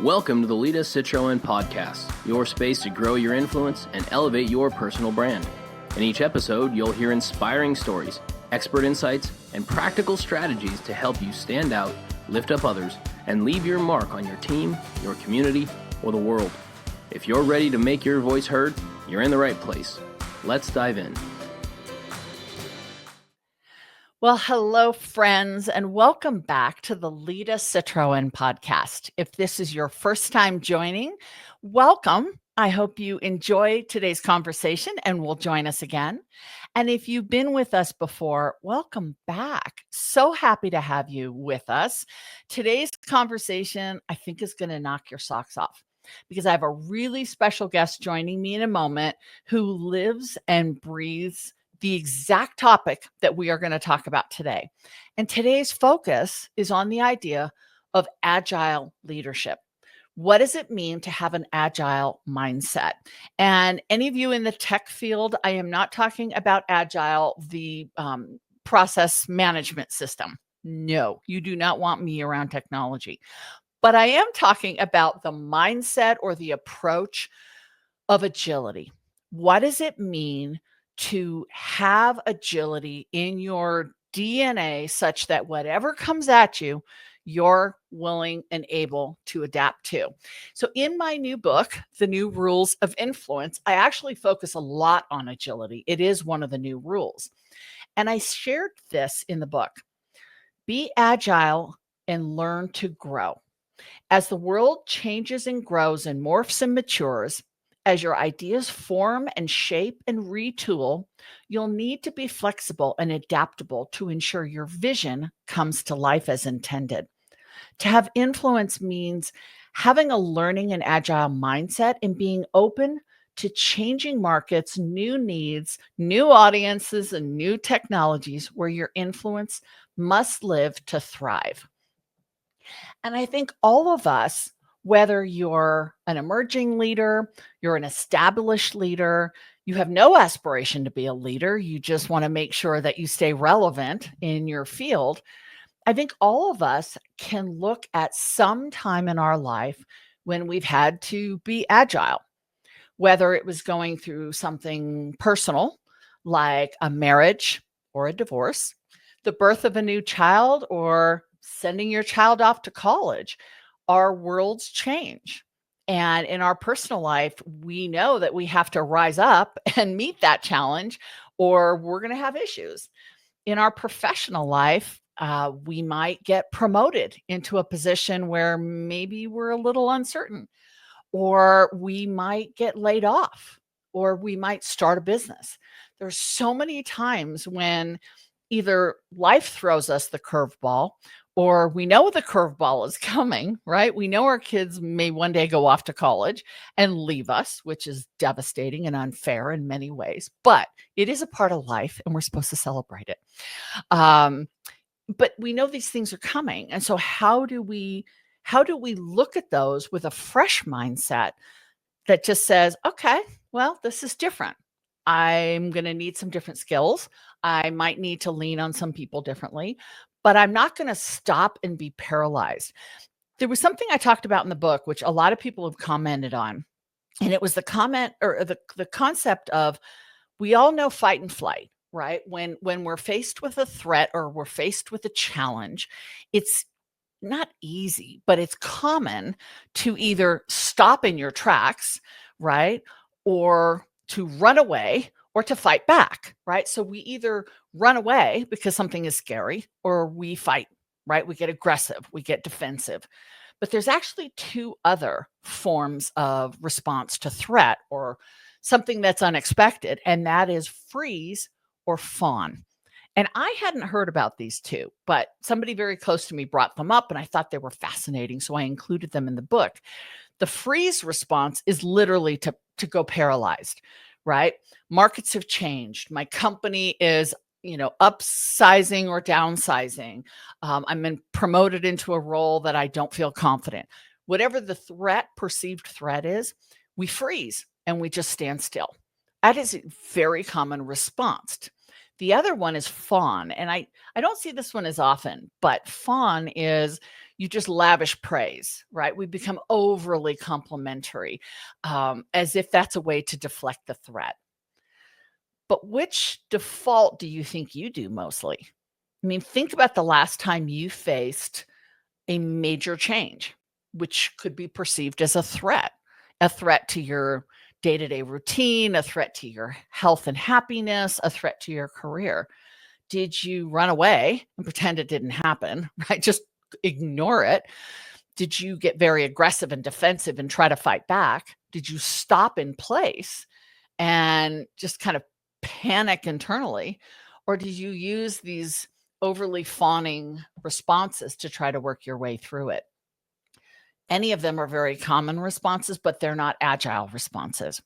Welcome to the Lida Citroën Podcast, your space to grow your influence and elevate your personal brand. In each episode, you'll hear inspiring stories, expert insights, and practical strategies to help you stand out, lift up others, and leave your mark on your team, your community, or the world. If you're ready to make your voice heard, you're in the right place. Let's dive in. Well, hello, friends, and welcome back to the Lida Citroën Podcast. If this is your first time joining, welcome. I hope you enjoy today's conversation and will join us again. And if you've been with us before, welcome back. So happy to have you with us. Today's conversation, I think, is going to knock your socks off because I have a really special guest joining me in a moment who lives and breathes the exact topic that we are going to talk about today. And today's focus is on the idea of agile leadership. What does it mean to have an agile mindset? And any of you in the tech field, I am not talking about agile, the process management system. No, you do not want me around technology. But I am talking about the mindset or the approach of agility. What does it mean to have agility in your DNA such that whatever comes at you, you're willing and able to adapt to? So in my new book, The New Rules of Influence, I actually focus a lot on agility. It is one of the new rules. And I shared this in the book. Be agile and learn to grow. As the world changes and grows and morphs and matures, as your ideas form and shape and retool, you'll need to be flexible and adaptable to ensure your vision comes to life as intended. To have influence means having a learning and agile mindset and being open to changing markets, new needs, new audiences, and new technologies where your influence must live to thrive. And I think all of us, whether you're an emerging leader, you're an established leader, you have no aspiration to be a leader, you just want to make sure that you stay relevant in your field. I think all of us can look at some time in our life when we've had to be agile, whether it was going through something personal like a marriage or a divorce, the birth of a new child, or sending your child off to college. Our worlds change. And in our personal life, we know that we have to rise up and meet that challenge, or we're going to have issues. In our professional life, we might get promoted into a position where maybe we're a little uncertain, or we might get laid off, or we might start a business. There's so many times when either life throws us the curveball, or we know the curveball is coming, right? We know our kids may one day go off to college and leave us, which is devastating and unfair in many ways, but it is a part of life and we're supposed to celebrate it. But we know these things are coming. And so how do we look at those with a fresh mindset that just says, okay, well, this is different. I'm going to need some different skills. I might need to lean on some people differently, but I'm not going to stop and be paralyzed. There was something I talked about in the book, which a lot of people have commented on. And it was the comment or the concept of, we all know fight and flight, right? When we're faced with a threat or we're faced with a challenge, it's not easy, but it's common to either stop in your tracks, right? Or to run away, or to fight back, right? So we either run away because something is scary, or we fight, right? We get aggressive, we get defensive. But there's actually two other forms of response to threat or something that's unexpected, and that is freeze or fawn. And I hadn't heard about these two, but somebody very close to me brought them up, and I thought they were fascinating, so I included them in the book. The freeze response is literally to go paralyzed, right? Markets have changed. My company is, upsizing or downsizing. I'm been promoted into a role that I don't feel confident. Whatever the perceived threat is, we freeze and we just stand still. That is a very common response. The other one is fawn. And I don't see this one as often, but fawn is you just lavish praise, right? We become overly complimentary, as if that's a way to deflect the threat. But which default do you think you do mostly? I mean, think about the last time you faced a major change, which could be perceived as a threat to your day-to-day routine, a threat to your health and happiness, a threat to your career. Did you run away and pretend it didn't happen, right? Just ignore it. Did you get very aggressive and defensive and try to fight back? Did you stop in place and just kind of panic internally? Or did you use these overly fawning responses to try to work your way through it? Any of them are very common responses, but they're not agile responses.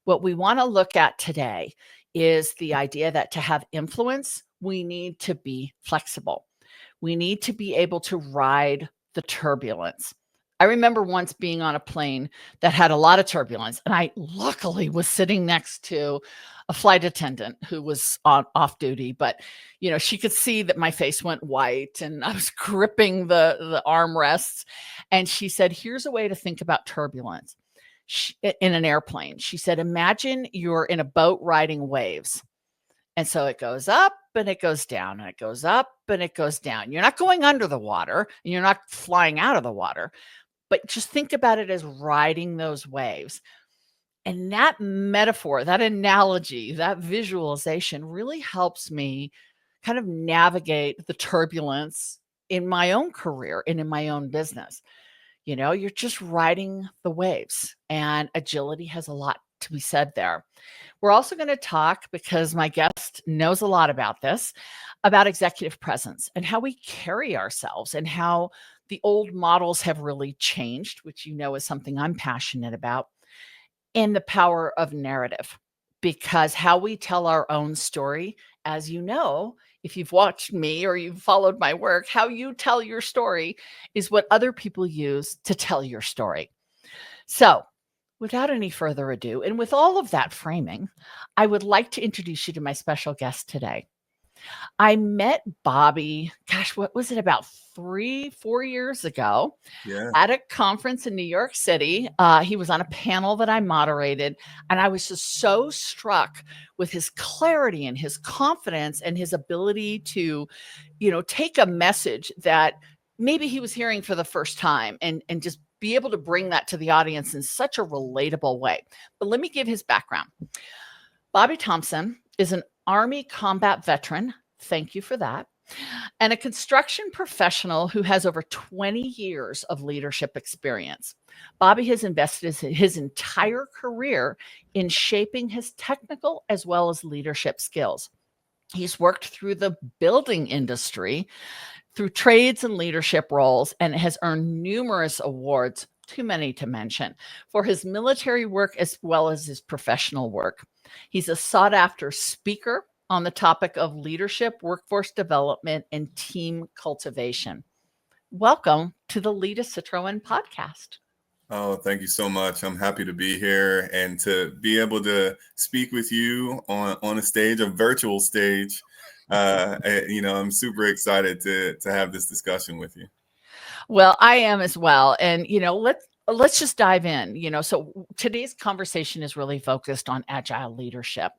What we want to look at today is the idea that to have influence, we need to be flexible. We need to be able to ride the turbulence. I remember once being on a plane that had a lot of turbulence, and I luckily was sitting next to a flight attendant who was off duty, but she could see that my face went white and I was gripping the armrests. And she said, here's a way to think about turbulence in an airplane. She said, imagine you're in a boat riding waves. And so it goes up and it goes down and it goes up and it goes down. You're not going under the water and you're not flying out of the water, but just think about it as riding those waves. And that metaphor, that analogy, that visualization really helps me kind of navigate the turbulence in my own career and in my own business. You're just riding the waves, and agility has a lot to be said there. We're also going to talk, because my guest knows a lot about this, about executive presence and how we carry ourselves and how the old models have really changed, which is something I'm passionate about, and the power of narrative. Because how we tell our own story, as you know, if you've watched me or you've followed my work, how you tell your story is what other people use to tell your story. So, without any further ado, and with all of that framing, I would like to introduce you to my special guest today. I met Bobby, what was it, about 3-4 years ago at a conference in New York City. He was on a panel that I moderated, and I was just so struck with his clarity and his confidence and his ability to, take a message that maybe he was hearing for the first time and just be able to bring that to the audience in such a relatable way. But let me give his background. Bobby Thompson is an Army combat veteran. Thank you for that. And a construction professional who has over 20 years of leadership experience. Bobby has invested his entire career in shaping his technical as well as leadership skills. He's worked through the building industry, through trades and leadership roles, and has earned numerous awards, too many to mention, for his military work as well as his professional work. He's a sought-after speaker on the topic of leadership, workforce development, and team cultivation. Welcome to the Lida Citroën Podcast. Oh, thank you so much. I'm happy to be here and to be able to speak with you on a stage, a virtual stage. I'm super excited to have this discussion with you. Well, I am as well. And, let's just dive in. So today's conversation is really focused on agile leadership.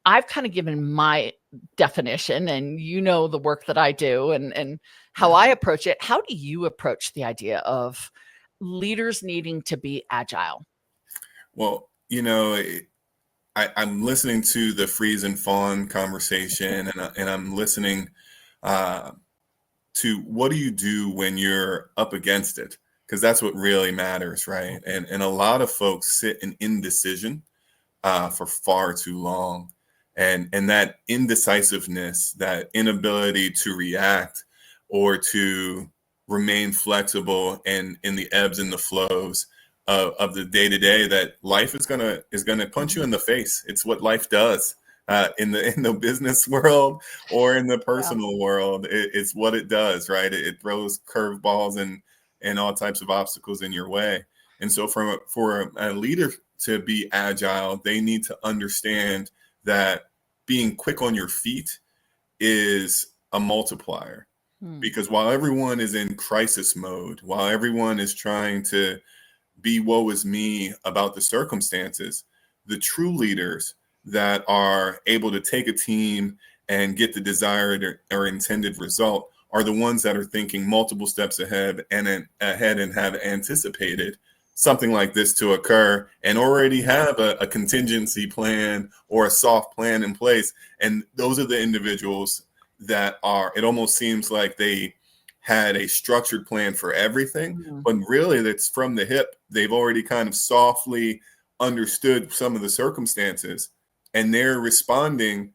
I've kind of given my definition, and the work that I do and how I approach it. How do you approach the idea of leaders needing to be agile? Well, I'm listening to the freeze and fawn conversation, and I'm listening to what do you do when you're up against it? Because that's what really matters, right? And a lot of folks sit in indecision for far too long. And that indecisiveness, that inability to react or to remain flexible and in the ebbs and the flows of the day-to-day, that life is gonna punch you in the face. It's what life does in the business world or in the personal world. It's what it does, right? It throws curveballs and all types of obstacles in your way. And so for a leader to be agile, they need to understand that being quick on your feet is a multiplier. Because while everyone is in crisis mode, while everyone is trying to be woe is me about the circumstances, the true leaders that are able to take a team and get the desired or intended result are the ones that are thinking multiple steps ahead and have anticipated something like this to occur and already have a contingency plan or a soft plan in place. And those are the individuals that it almost seems like they had a structured plan for everything, but really that's from the hip. They've already kind of softly understood some of the circumstances, and they're responding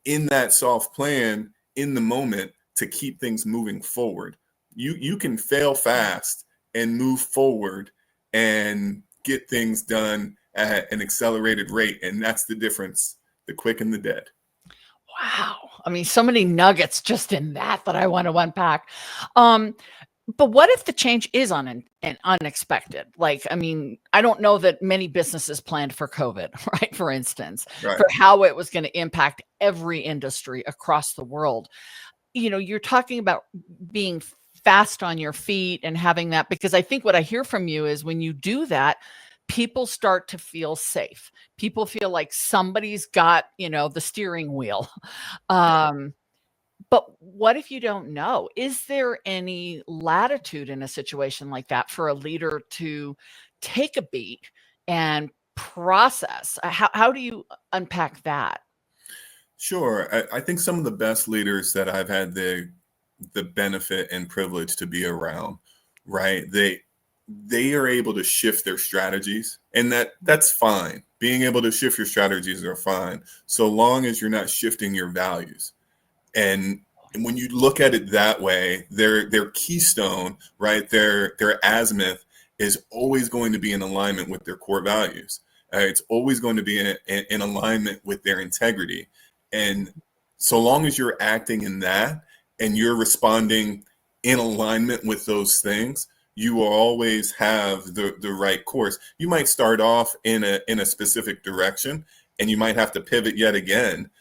in that soft plan in the moment to keep things moving forward. You can fail fast and move forward and get things done at an accelerated rate. And that's the difference, the quick and the dead. Wow. I mean, so many nuggets just in that I want to unpack. But what if the change is unexpected? Like, I mean, I don't know that many businesses planned for COVID, right? For instance, for how it was going to impact every industry across the world. You know, you're talking about being fast on your feet and having that, because I think what I hear from you is when you do that, people start to feel safe. People feel like somebody's got, the steering wheel. But what if you don't know? Is there any latitude in a situation like that for a leader to take a beat and process? How do you unpack that? Sure. I think some of the best leaders that I've had the benefit and privilege to be around, right? They are able to shift their strategies, and that's fine. Being able to shift your strategies are fine, so long as you're not shifting your values. And when you look at it that way, their keystone, right, their azimuth is always going to be in alignment with their core values. It's always going to be in alignment with their integrity. And so long as you're acting in that and you're responding in alignment with those things, you will always have the right course. You might start off in a specific direction and you might have to pivot yet again,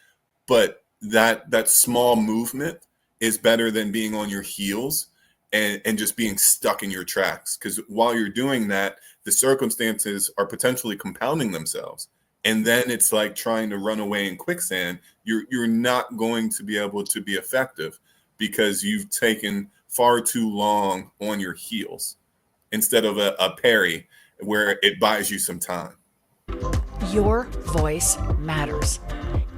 but that small movement is better than being on your heels and just being stuck in your tracks. Because while you're doing that, the circumstances are potentially compounding themselves. And then it's like trying to run away in quicksand. You're not going to be able to be effective because you've taken far too long on your heels instead of a parry where it buys you some time. Your voice matters.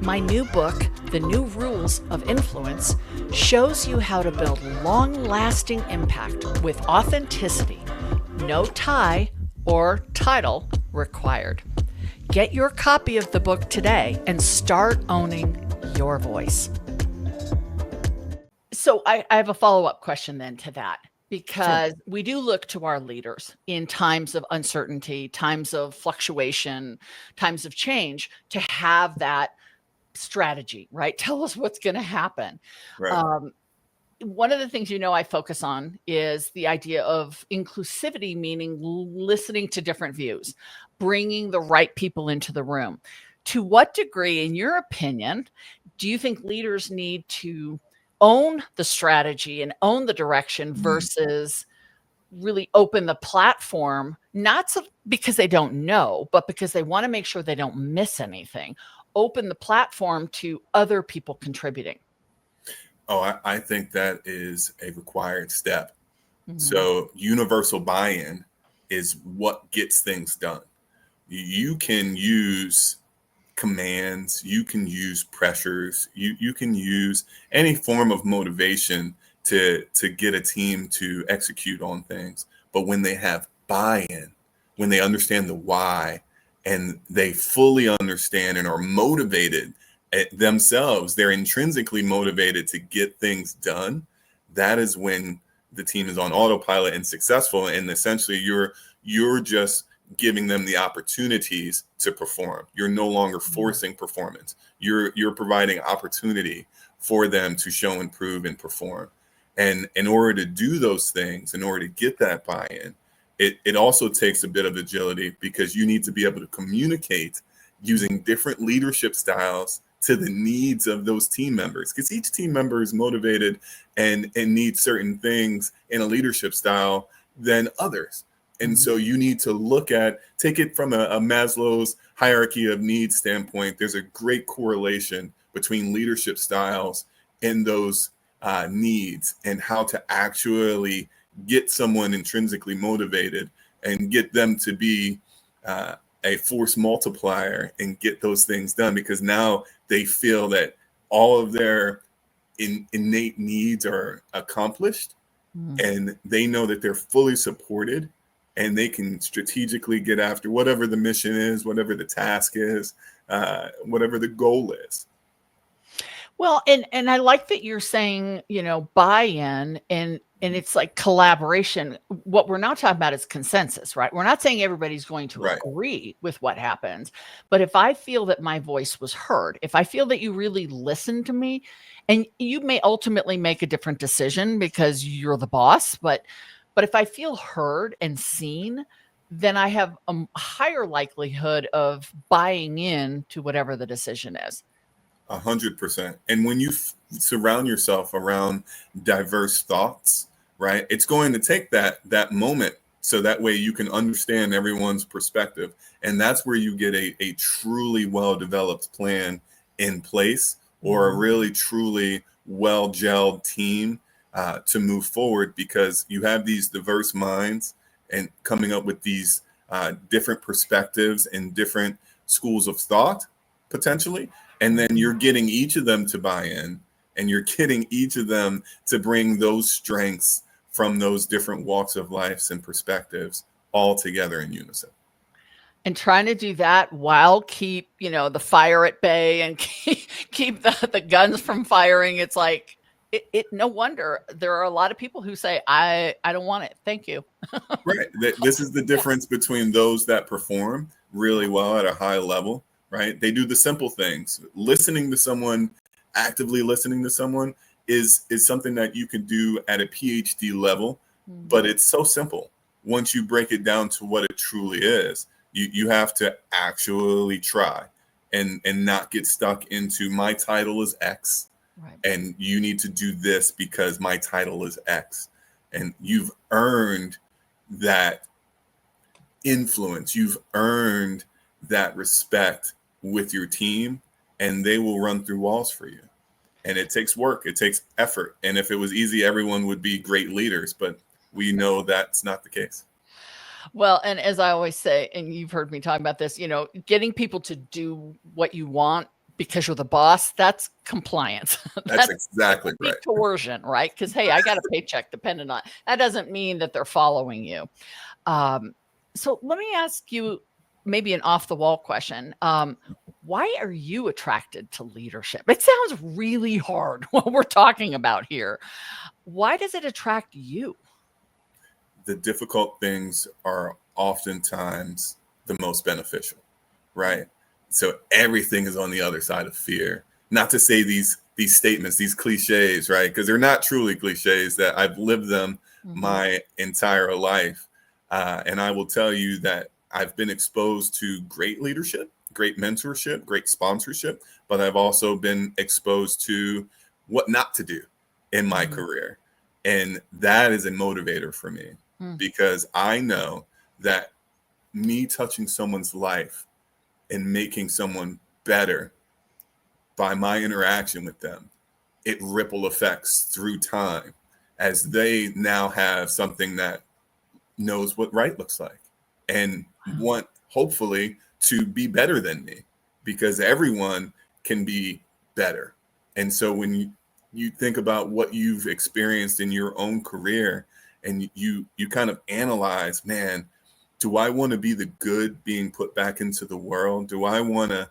My new book, The New Rules of Influence, shows you how to build long-lasting impact with authenticity, no tie or title required. Get your copy of the book today and start owning your voice. So I have a follow-up question then to that, because we do look to our leaders in times of uncertainty, times of fluctuation, times of change to have that strategy, right? Tell us what's going to happen. Right. One of the things I focus on is the idea of inclusivity, meaning listening to different views, bringing the right people into the room. To what degree, in your opinion, do you think leaders need to own the strategy and own the direction versus really open the platform, not so because they don't know, but because they want to make sure they don't miss anything? Open the platform to other people contributing. Oh, I think that is a required step. So universal buy-in is what gets things done. You can use commands, you can use pressures, you can use any form of motivation to get a team to execute on things. But when they have buy-in, when they understand the why, and they fully understand and are motivated themselves, they're intrinsically motivated to get things done, that is when the team is on autopilot and successful. And essentially you're just giving them the opportunities to perform. You're no longer forcing performance. You're providing opportunity for them to show, improve, and perform. And in order to do those things, in order to get that buy-in, it also takes a bit of agility, because you need to be able to communicate using different leadership styles to the needs of those team members, because each team member is motivated and needs certain things in a leadership style than others. And so you need to take it from a Maslow's hierarchy of needs standpoint. There's a great correlation between leadership styles and those needs, and how to actually get someone intrinsically motivated and get them to be a force multiplier and get those things done, because now they feel that all of their innate needs are accomplished, and they know that they're fully supported, and they can strategically get after whatever the mission is, whatever the task is, whatever the goal is. Well, and I like that you're saying, buy-in, and it's like collaboration. What we're not talking about is consensus, right? We're not saying everybody's going to agree with what happens, but if I feel that my voice was heard, if I feel that you really listened to me, and you may ultimately make a different decision because you're the boss, but if I feel heard and seen, then I have a higher likelihood of buying in to whatever the decision is. 100%. And when you surround yourself around diverse thoughts, right, it's going to take that moment, so that way you can understand everyone's perspective. And that's where you get a truly well-developed plan in place, or a really truly well-gelled team to move forward, because you have these diverse minds and coming up with these different perspectives and different schools of thought, potentially. And then you're getting each of them to buy in, and you're getting each of them to bring those strengths from those different walks of life and perspectives all together in unison. And trying to do that while keep, the fire at bay, and keep the guns from firing. It's like, no wonder there are a lot of people who say, I don't want it. Thank you. Right. This is the difference between those that perform really well at a high level, right? They do the simple things. Actively listening to someone is something that you can do at a PhD level, but it's so simple. Once you break it down to what it truly is, you have to actually try and not get stuck into my title is X. Right. And you need to do this because my title is X. And you've earned that influence. You've earned that respect with your team, and they will run through walls for you. And it takes work. It takes effort. And if it was easy, everyone would be great leaders. But we know that's not the case. Well, and as I always say, and you've heard me talk about this, getting people to do what you want because you're the boss, that's compliance. That's exactly right. Coercion, right? Because, hey, I got a paycheck dependent on it. That doesn't mean that they're following you. So let me ask you maybe an off-the-wall question. Why are you attracted to leadership? It sounds really hard what we're talking about here. Why does it attract you? The difficult things are oftentimes the most beneficial, right? So everything is on the other side of fear. Not to say these statements, these cliches, right? Because they're not truly cliches, that I've lived them my entire life. And I will tell you that I've been exposed to great leadership, great mentorship, great sponsorship, but I've also been exposed to what not to do in my career. And that is a motivator for me, because I know that me touching someone's life and making someone better by my interaction with them, it ripple effects through time as they now have something that knows what right looks like and want, hopefully, to be better than me, because everyone can be better. And so when you think about what you've experienced in your own career, and you kind of analyze, man, do I want to be the good being put back into the world? Do I want to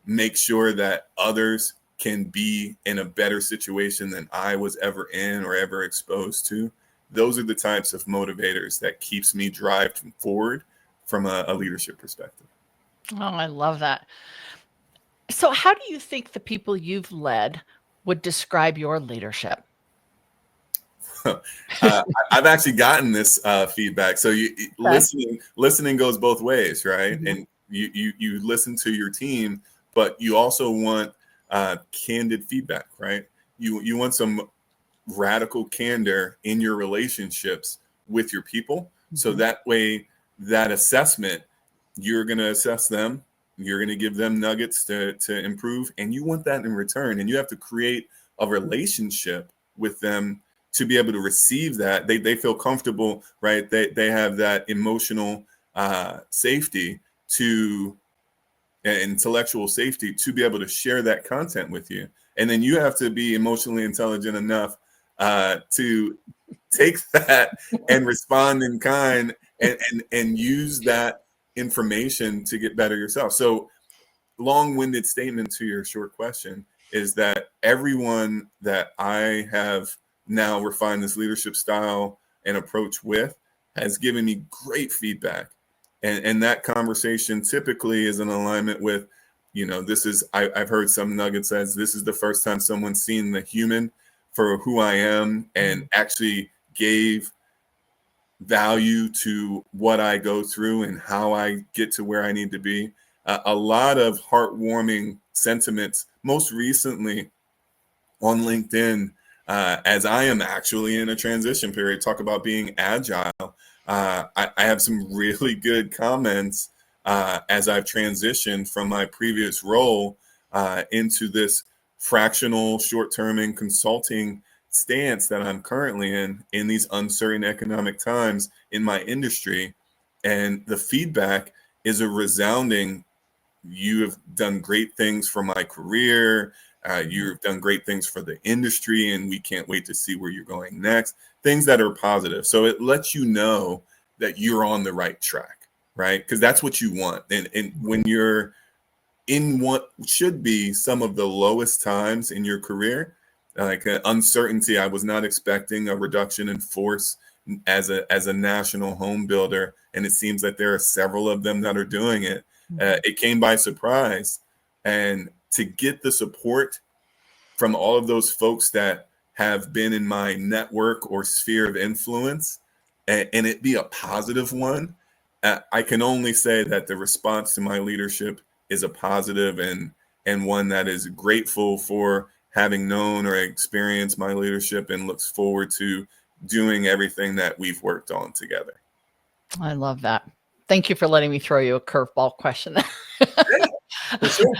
make sure that others can be in a better situation than I was ever in or ever exposed to? Those are the types of motivators that keeps me driving forward from a leadership perspective. Oh, I love that. So how do you think the people you've led would describe your leadership? I've actually gotten this feedback. So listening goes both ways, right? And you listen to your team, but you also want candid feedback, right? You want some radical candor in your relationships with your people. So that way, that assessment, you're going to assess them, you're going to give them nuggets to improve, and you want that in return. And you have to create a relationship with them to be able to receive that. They feel comfortable, right? They have that emotional safety intellectual safety to be able to share that content with you. And then you have to be emotionally intelligent enough to take that and respond in kind and use that information to get better yourself. So long-winded statement to your short question is that everyone that I have now refined this leadership style and approach with has given me great feedback. And that conversation typically is in alignment with, I've heard some nuggets says this is the first time someone's seen the human for who I am and actually gave value to what I go through and how I get to where I need to be. A lot of heartwarming sentiments, most recently on LinkedIn, as I am actually in a transition period, talk about being agile. I have some really good comments as I've transitioned from my previous role into this fractional short-term and consulting stance that I'm currently in these uncertain economic times in my industry. And the feedback is a resounding, you have done great things for my career. You've done great things for the industry, and we can't wait to see where you're going next. Things that are positive. So it lets you know that you're on the right track, right? Because that's what you want. And when you're in what should be some of the lowest times in your career, like uncertainty, I was not expecting a reduction in force as a national home builder, and it seems that there are several of them that are doing it. It came by surprise, and to get the support from all of those folks that have been in my network or sphere of influence, and it be a positive one, I can only say that the response to my leadership is a positive and one that is grateful for having known or experienced my leadership and looks forward to doing everything that we've worked on together. I love that. Thank you for letting me throw you a curveball question. For sure.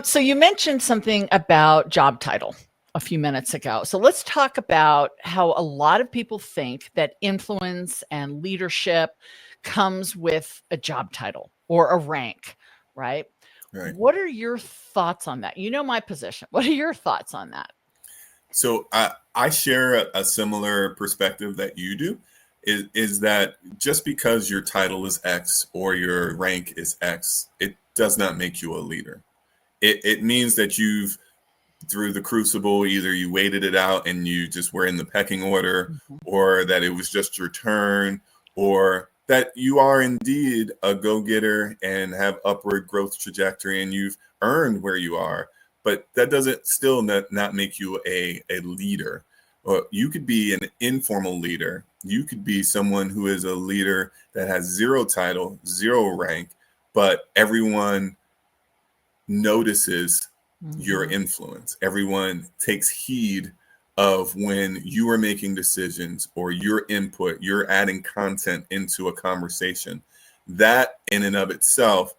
So you mentioned something about job title a few minutes ago. So let's talk about how a lot of people think that influence and leadership comes with a job title or a rank, right? Right. What are your thoughts on that? You know my position. What are your thoughts on that? So I share a similar perspective that you do, is that just because your title is X or your rank is X, it does not make you a leader. It means that you've, through the crucible, either you waited it out and you just were in the pecking order, or that it was just your turn, or that you are indeed a go-getter and have upward growth trajectory and you've earned where you are. But that doesn't still not make you a leader. Or you could be an informal leader. You could be someone who is a leader that has zero title, zero rank, but everyone notices your influence. Everyone takes heed of when you are making decisions or your input, you're adding content into a conversation. That in and of itself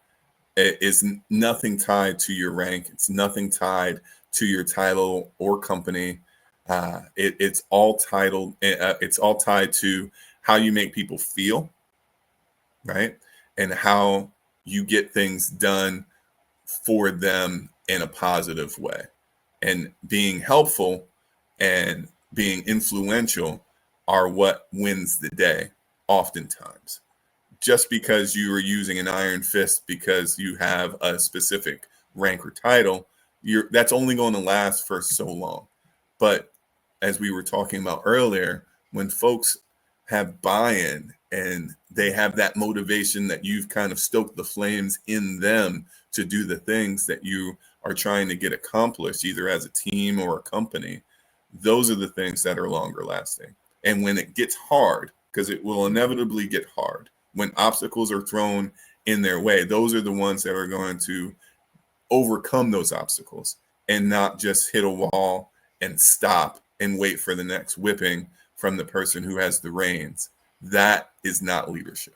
is nothing tied to your rank. It's nothing tied to your title or company. It's all tied to how you make people feel, right? And how you get things done for them in a positive way. And being helpful and being influential are what wins the day oftentimes. Just because you are using an iron fist because you have a specific rank or title, that's only going to last for so long. But as we were talking about earlier, when folks have buy-in and they have that motivation that you've kind of stoked the flames in them to do the things that you are trying to get accomplished, either as a team or a company, those are the things that are longer lasting. And when it gets hard, because it will inevitably get hard, when obstacles are thrown in their way, those are the ones that are going to overcome those obstacles and not just hit a wall and stop and wait for the next whipping from the person who has the reins. That is not leadership.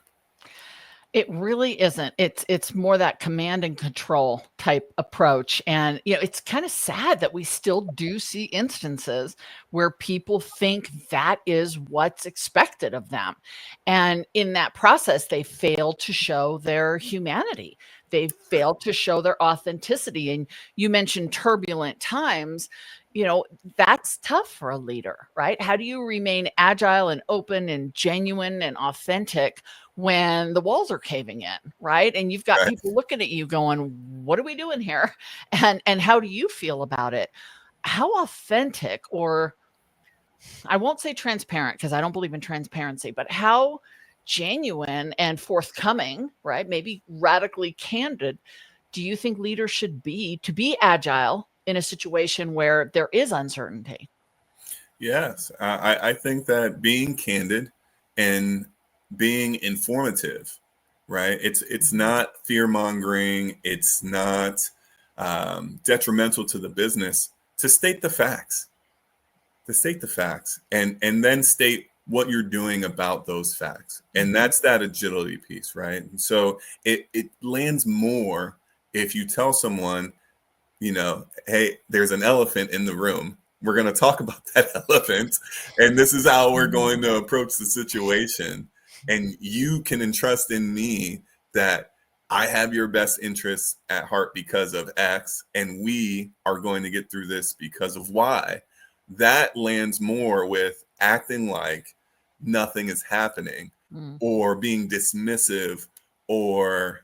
It really isn't. It's more that command and control type approach. And, it's kind of sad that we still do see instances where people think that is what's expected of them. And in that process, they fail to show their humanity. They fail to show their authenticity. And you mentioned turbulent times. That's tough for a leader, right? How do you remain agile and open and genuine and authentic when the walls are caving in, right? And you've got Right. people looking at you going, what are we doing here? And how do you feel about it? How authentic, or I won't say transparent because I don't believe in transparency, but how genuine and forthcoming, right? Maybe radically candid, do you think leaders should be to be agile in a situation where there is uncertainty? Yes, I think that being candid and being informative, right? It's not fear mongering. It's not detrimental to the business to state the facts, and then state what you're doing about those facts. And that's that agility piece, right? And so it lands more if you tell someone, hey, there's an elephant in the room. We're going to talk about that elephant, and this is how we're going to approach the situation. And you can entrust in me that I have your best interests at heart because of X, and we are going to get through this because of Y. That lands more with acting like nothing is happening, or being dismissive, or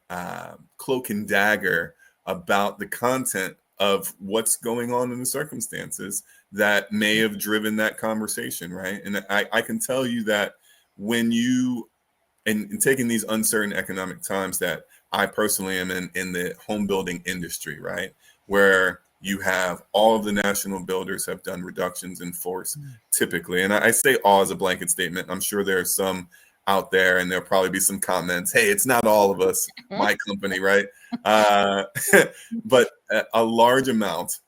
cloak and dagger about the content of what's going on in the circumstances that may have driven that conversation, right? And I can tell you that when you, and taking these uncertain economic times that I personally am in the home building industry, right? Where you have all of the national builders have done reductions in force typically. And I say all as a blanket statement. I'm sure there are some out there, and there'll probably be some comments. Hey, it's not all of us, my company, right? But a large amount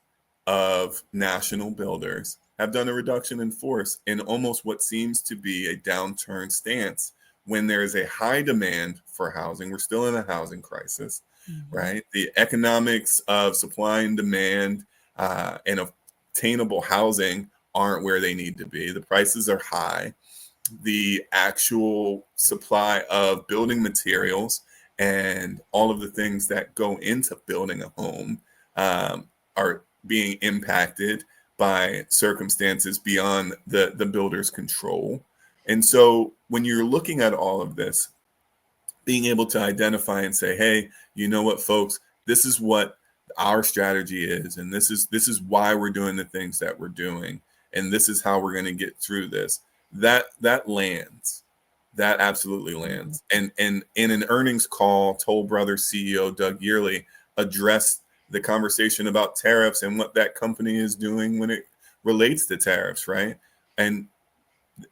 of national builders have done a reduction in force in almost what seems to be a downturn stance when there is a high demand for housing. We're still in a housing crisis, right? The economics of supply and demand and obtainable housing aren't where they need to be. The prices are high. The actual supply of building materials and all of the things that go into building a home are being impacted by circumstances beyond the builder's control. And so when you're looking at all of this, being able to identify and say, hey, you know what, folks, this is what our strategy is, and this is why we're doing the things that we're doing, and this is how we're going to get through this. That lands. That absolutely lands. And in an earnings call, Toll Brothers CEO Doug Yearley addressed the conversation about tariffs and what that company is doing when it relates to tariffs, right? And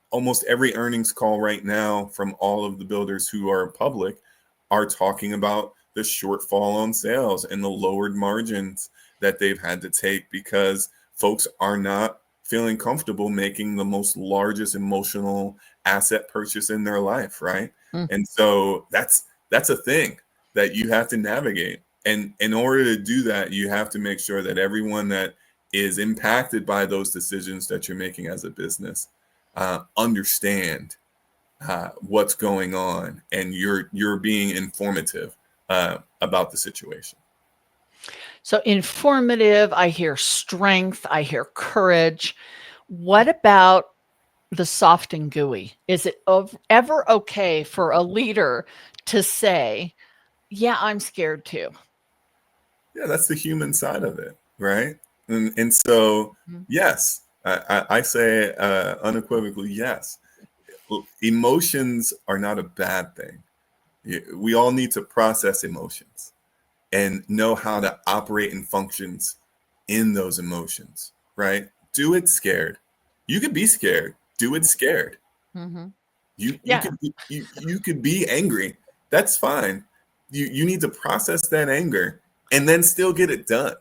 almost every earnings call right now from all of the builders who are public are talking about the shortfall on sales and the lowered margins that they've had to take because folks are not feeling comfortable making the most largest emotional asset purchase in their life, right? And so that's a thing that you have to navigate. And in order to do that, you have to make sure that everyone that is impacted by those decisions that you're making as a business understand what's going on, and you're being informative about the situation. So informative, I hear strength, I hear courage. What about the soft and gooey? Is it ever okay for a leader to say, yeah, I'm scared too? Yeah, that's the human side of it, right? And so, yes, I say unequivocally yes. Emotions are not a bad thing. We all need to process emotions and know how to operate and functions in those emotions, right? Do it scared. You could be scared. Do it scared. You could be angry. That's fine. You need to process that anger and then still get it done.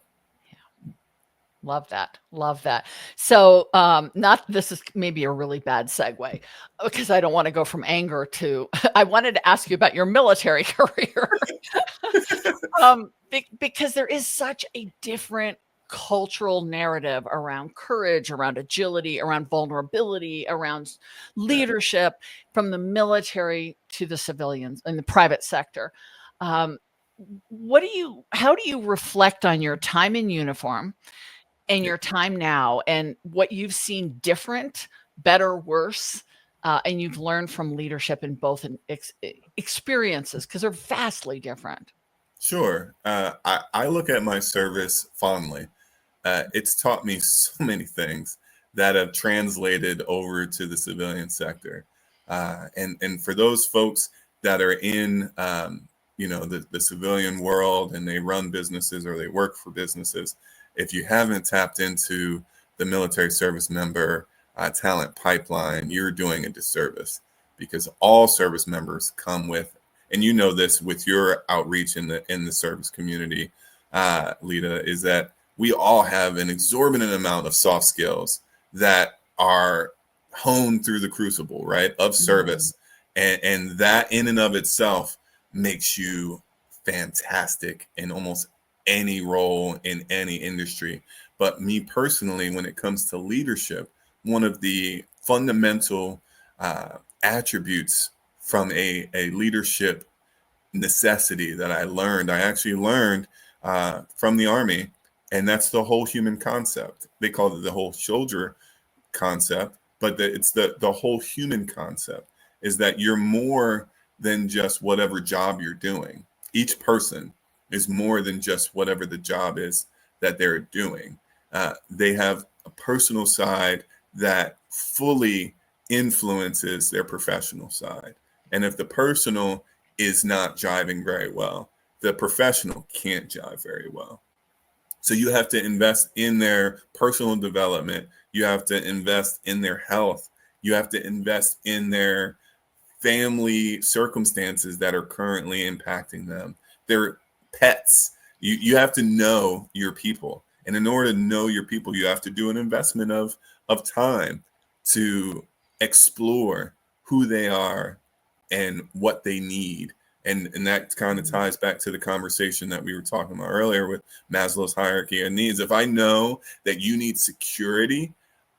Love that. Love that. So, this is maybe a really bad segue because I don't want to go from anger to, I wanted to ask you about your military career. Because there is such a different cultural narrative around courage, around agility, around vulnerability, around leadership from the military to the civilians in the private sector. Um, how do you reflect on your time in uniform and your time now and what you've seen different, better, worse, and you've learned from leadership in both experiences because they're vastly different? Sure. I look at my service fondly. It's taught me so many things that have translated over to the civilian sector. And for those folks that are in the civilian world and they run businesses or they work for businesses, if you haven't tapped into the military service member talent pipeline, you're doing a disservice, because all service members come with, and you know this with your outreach in the service community, Lida, is that we all have an exorbitant amount of soft skills that are honed through the crucible, right, of service. And that in and of itself makes you fantastic in almost any role in any industry. But me personally, when it comes to leadership, one of the fundamental attributes from a leadership necessity that I actually learned from the Army, and that's the whole human concept. They call it the whole soldier concept, but it's the whole human concept, is that you're more than just whatever job you're doing. Each person is more than just whatever the job is that they're doing. They have a personal side that fully influences their professional side. And if the personal is not jiving very well, the professional can't jive very well. So you have to invest in their personal development. You have to invest in their health. You have to invest in their family circumstances that are currently impacting them, their pets. You have to know your people. And in order to know your people, you have to do an investment of time to explore who they are and what they need. And that kind of ties back to the conversation that we were talking about earlier with Maslow's hierarchy of needs. If I know that you need security,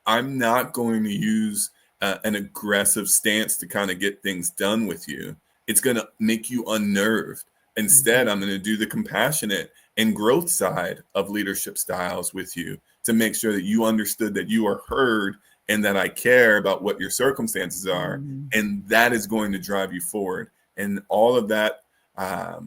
I'm not going to use an aggressive stance to kind of get things done with you. It's going to make you unnerved. Instead, I'm going to do the compassionate and growth side of leadership styles with you to make sure that you understood that you are heard and that I care about what your circumstances are. And that is going to drive you forward. And all of that, I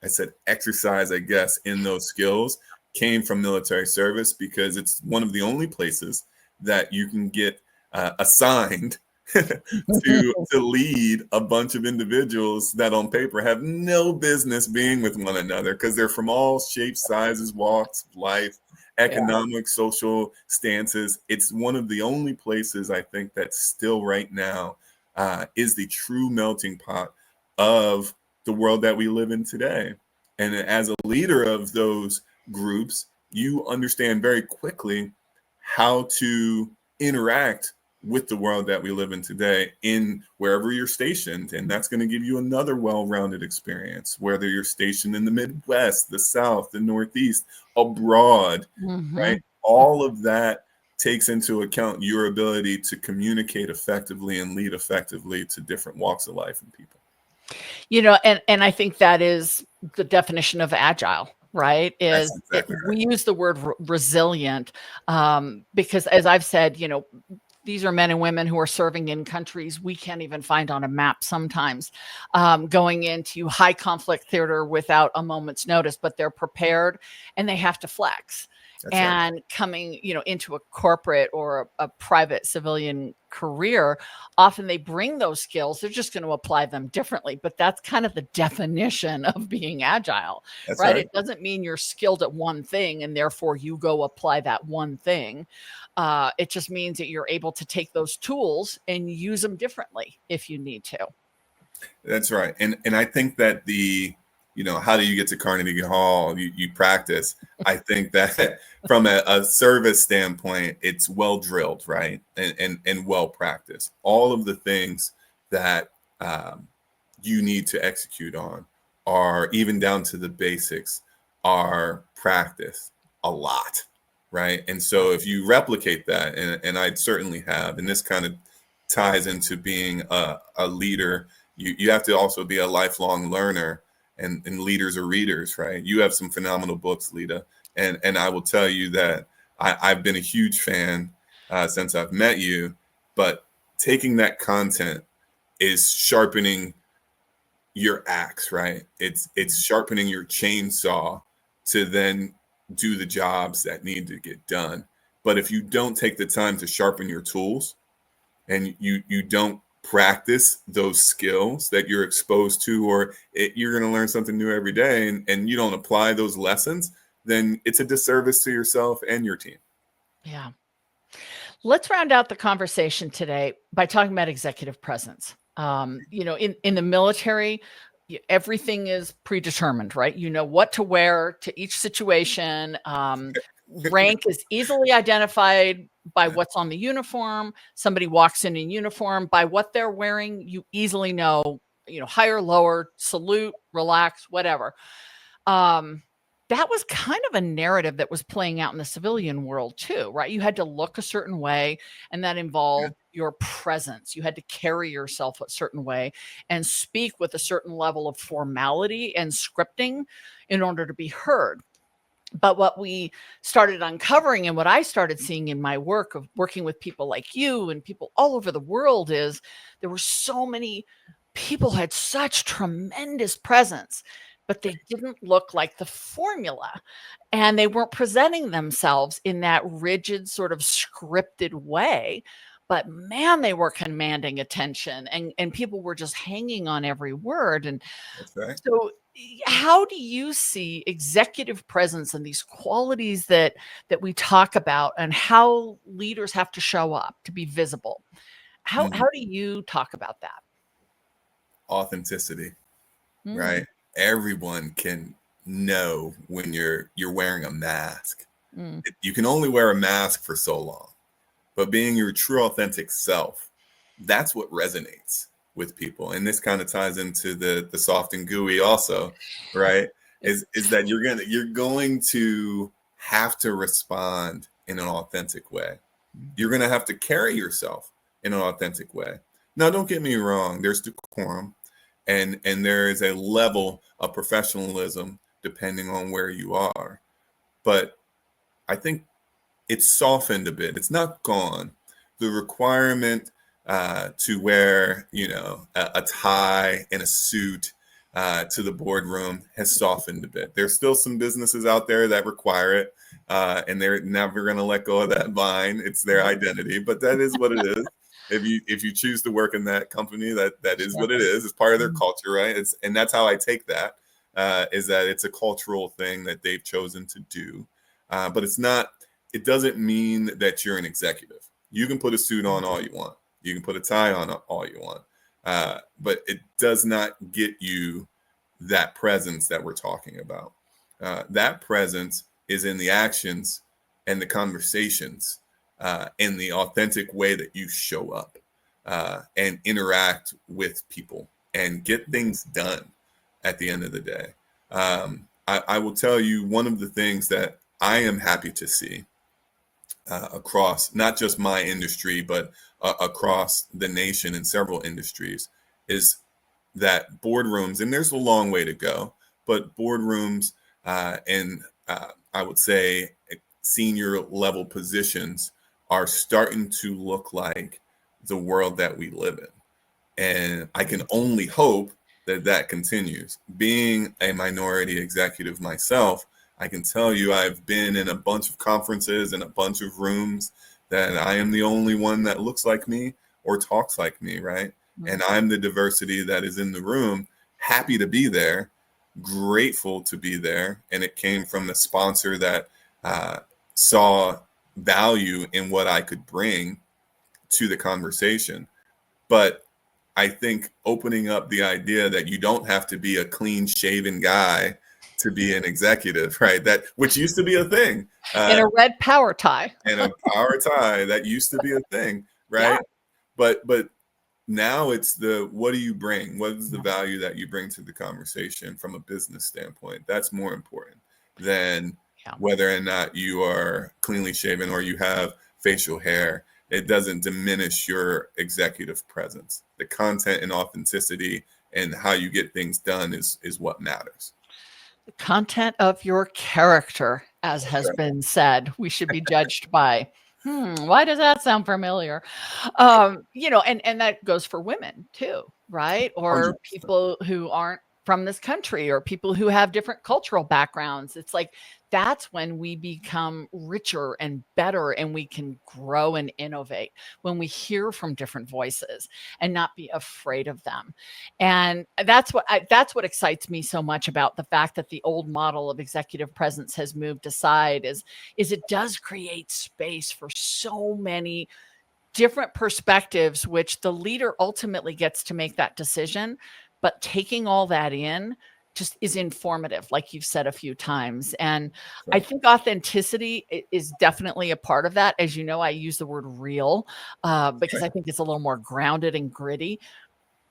said exercise, I guess, in those skills came from military service, because it's one of the only places that you can get assigned to lead a bunch of individuals that on paper have no business being with one another, because they're from all shapes, sizes, walks of life, economic, social stances. It's one of the only places I think that still right now is the true melting pot of the world that we live in today. And as a leader of those groups, you understand very quickly how to interact with the world that we live in today in wherever you're stationed. And that's going to give you another well-rounded experience, whether you're stationed in the Midwest, the South, the Northeast, abroad, right? All of that takes into account your ability to communicate effectively and lead effectively to different walks of life and people. You know, and I think that is the definition of agile, right? Is exactly right. We use the word resilient because, as I've said, you know, these are men and women who are serving in countries we can't even find on a map sometimes, going into high conflict theater without a moment's notice, but they're prepared and they have to flex. That's and right. Coming, you know, into a corporate or a private civilian career, often they bring those skills. They're just going to apply them differently, but that's kind of the definition of being agile, That's right? right. It doesn't mean you're skilled at one thing and therefore you go apply that one thing. It just means that you're able to take those tools and use them differently if you need to. That's right. And I think that the how do you get to Carnegie Hall? You practice. I think that from a service standpoint, it's well drilled, right? And well practiced. All of the things that you need to execute on are, even down to the basics, are practiced a lot, right? And so if you replicate that, and I certainly have, and this kind of ties into being a leader, you have to also be a lifelong learner, and leaders are readers, right? You have some phenomenal books, Lida, and I will tell you that I've been a huge fan since I've met you, but taking that content is sharpening your axe, right? It's sharpening your chainsaw to then do the jobs that need to get done. But if you don't take the time to sharpen your tools, and you don't practice those skills that you're exposed to, or you're going to learn something new every day, and you don't apply those lessons, then it's a disservice to yourself and your team. Yeah. Let's round out the conversation today by talking about executive presence. In the military, everything is predetermined, right? You know what to wear to each situation. Rank is easily identified by what's on the uniform. Somebody walks in uniform, by what they're wearing, you easily know, higher, lower, salute, relax, whatever. That was kind of a narrative that was playing out in the civilian world too, right? You had to look a certain way, and that involved your presence. You had to carry yourself a certain way and speak with a certain level of formality and scripting in order to be heard. But what we started uncovering, and what I started seeing in my work of working with people like you and people all over the world, is there were so many people who had such tremendous presence, but they didn't look like the formula, and they weren't presenting themselves in that rigid sort of scripted way. But man, they were commanding attention, and people were just hanging on every word. And That's right. so how do you see executive presence and these qualities that we talk about, and how leaders have to show up to be visible? How do you talk about that? Authenticity, right? Everyone can know when you're wearing a mask. You can only wear a mask for so long, but being your true authentic self, that's what resonates with people. And this kind of ties into the soft and gooey also, right? Is that you're going to have to respond in an authentic way. You're going to have to carry yourself in an authentic way. Now, don't get me wrong, there's decorum, and there is a level of professionalism depending on where you are. But I think it's softened a bit. It's not gone. The requirement to wear, a tie and a suit to the boardroom has softened a bit. There's still some businesses out there that require it, and they're never going to let go of that vine. It's their identity, but that is what it is. If you choose to work in that company, that is what it is. It's part of their culture, right? And that's how I take that, is that it's a cultural thing that they've chosen to do. But it's not. It doesn't mean that you're an executive. You can put a suit on all you want. You can put a tie on all you want. But it does not get you that presence that we're talking about. That presence is in the actions and the conversations, in the authentic way that you show up and interact with people and get things done at the end of the day. I will tell you, one of the things that I am happy to see across not just my industry, but across the nation in several industries, is that boardrooms, and there's a long way to go, but boardrooms and I would say senior level positions are starting to look like the world that we live in. And I can only hope that continues. Being a minority executive myself, I can tell you I've been in a bunch of conferences and a bunch of rooms that I am the only one that looks like me or talks like me, right? And I'm the diversity that is in the room, happy to be there, grateful to be there. And it came from the sponsor that saw value in what I could bring to the conversation. But I think opening up the idea that you don't have to be a clean shaven guy to be an executive, right? That which used to be a thing. In a red power tie. And a power tie, that used to be a thing, right? Yeah. But now it's what do you bring? What is the value that you bring to the conversation from a business standpoint? That's more important than whether or not you are cleanly shaven or you have facial hair. It doesn't diminish your executive presence. The content and authenticity and how you get things done is what matters. The content of your character, as has been said, we should be judged by. Why does that sound familiar? And that goes for women too, right? Or 100%. people who aren't from this country, or people who have different cultural backgrounds. It's like, that's when we become richer and better, and we can grow and innovate when we hear from different voices and not be afraid of them. And that's what excites me so much about the fact that the old model of executive presence has moved aside is it does create space for so many different perspectives, which the leader ultimately gets to make that decision. But taking all that in just is informative, like you've said a few times. And I think authenticity is definitely a part of that. As you know, I use the word real because I think it's a little more grounded and gritty.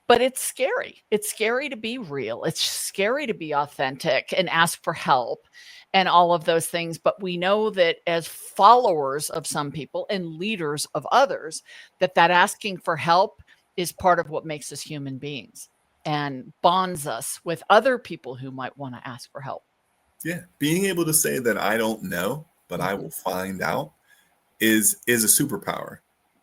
But it's scary. It's scary to be real. It's scary to be authentic and ask for help and all of those things. But we know that as followers of some people and leaders of others, that asking for help is part of what makes us human beings and bonds us with other people who might want to ask for help. Yeah. Being able to say that I don't know, but I will find out is a superpower.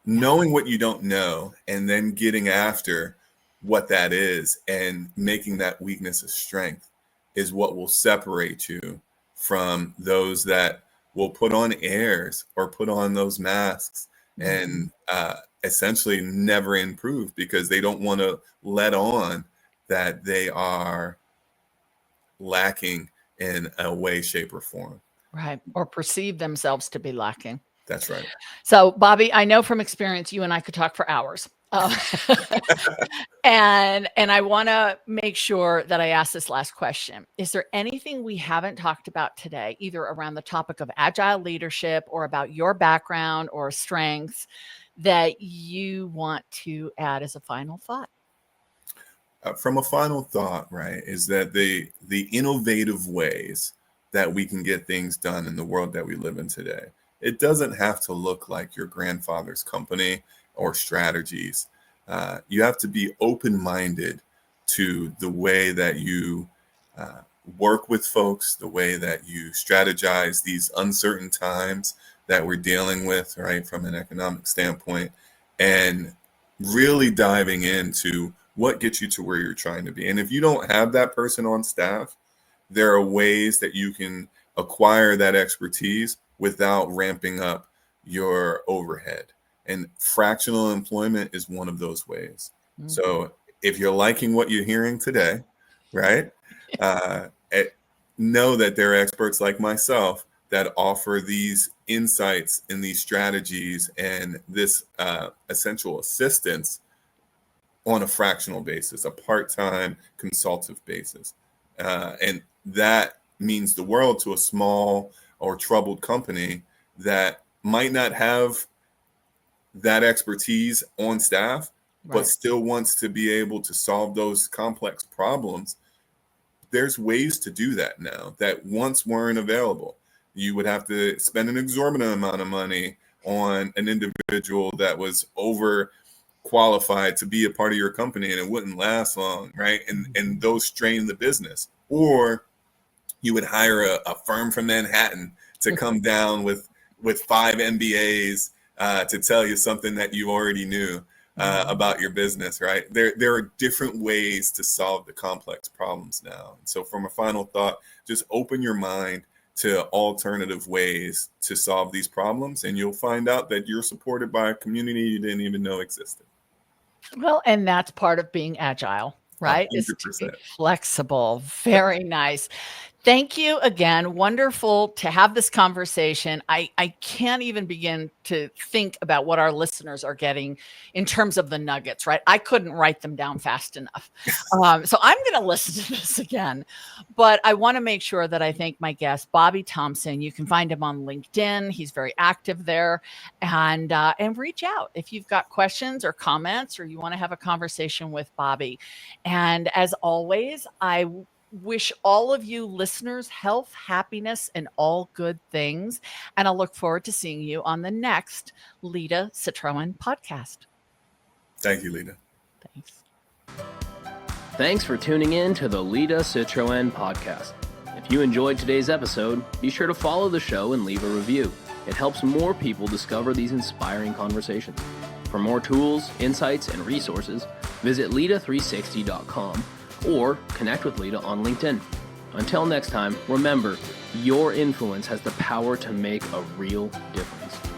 Knowing what you don't know and then getting after what that is and making that weakness a strength is what will separate you from those that will put on airs or put on those masks and essentially never improve because they don't want to let on that they are lacking in a way, shape, or form. Right. Or perceive themselves to be lacking. That's right. So, Bobby, I know from experience, you and I could talk for hours. And I want to make sure that I ask this last question. Is there anything we haven't talked about today, either around the topic of agile leadership or about your background or strengths, that you want to add as a final thought? From a final thought, right, is that the innovative ways that we can get things done in the world that we live in today, it doesn't have to look like your grandfather's company or strategies. You have to be open-minded to the way that you work with folks, the way that you strategize these uncertain times that we're dealing with, right, from an economic standpoint, and really diving into what gets you to where you're trying to be. And if you don't have that person on staff, there are ways that you can acquire that expertise without ramping up your overhead. And fractional employment is one of those ways. So if you're liking what you're hearing today, right, know that there are experts like myself that offer these insights and these strategies and this essential assistance on a fractional basis, a part-time consultative basis. And that means the world to a small or troubled company that might not have that expertise on staff, but still wants to be able to solve those complex problems. There's ways to do that now that once weren't available. You would have to spend an exorbitant amount of money on an individual that was over qualified to be a part of your company, and it wouldn't last long, right? And those strain the business. Or you would hire a firm from Manhattan to come down with 5 MBAs to tell you something that you already knew about your business, right? There are different ways to solve the complex problems now. So from a final thought, just open your mind to alternative ways to solve these problems, and you'll find out that you're supported by a community you didn't even know existed. Well, and that's part of being agile, right? 100%. Is to be flexible. Very nice. Thank you again. Wonderful to have this conversation. I can't even begin to think about what our listeners are getting in terms of the nuggets, right? I couldn't write them down fast enough. So I'm going to listen to this again. But I want to make sure that I thank my guest, Bobby Thompson. You can find him on LinkedIn. He's very active there. And reach out if you've got questions or comments or you want to have a conversation with Bobby. And as always, I wish all of you listeners health, happiness, and all good things. And I'll look forward to seeing you on the next Lida Citroën podcast. Thank you, Lida. Thanks. Thanks for tuning in to the Lida Citroën Podcast. If you enjoyed today's episode, be sure to follow the show and leave a review. It helps more people discover these inspiring conversations. For more tools, insights, and resources, visit lida360.com or connect with Lida on LinkedIn. Until next time, remember, your influence has the power to make a real difference.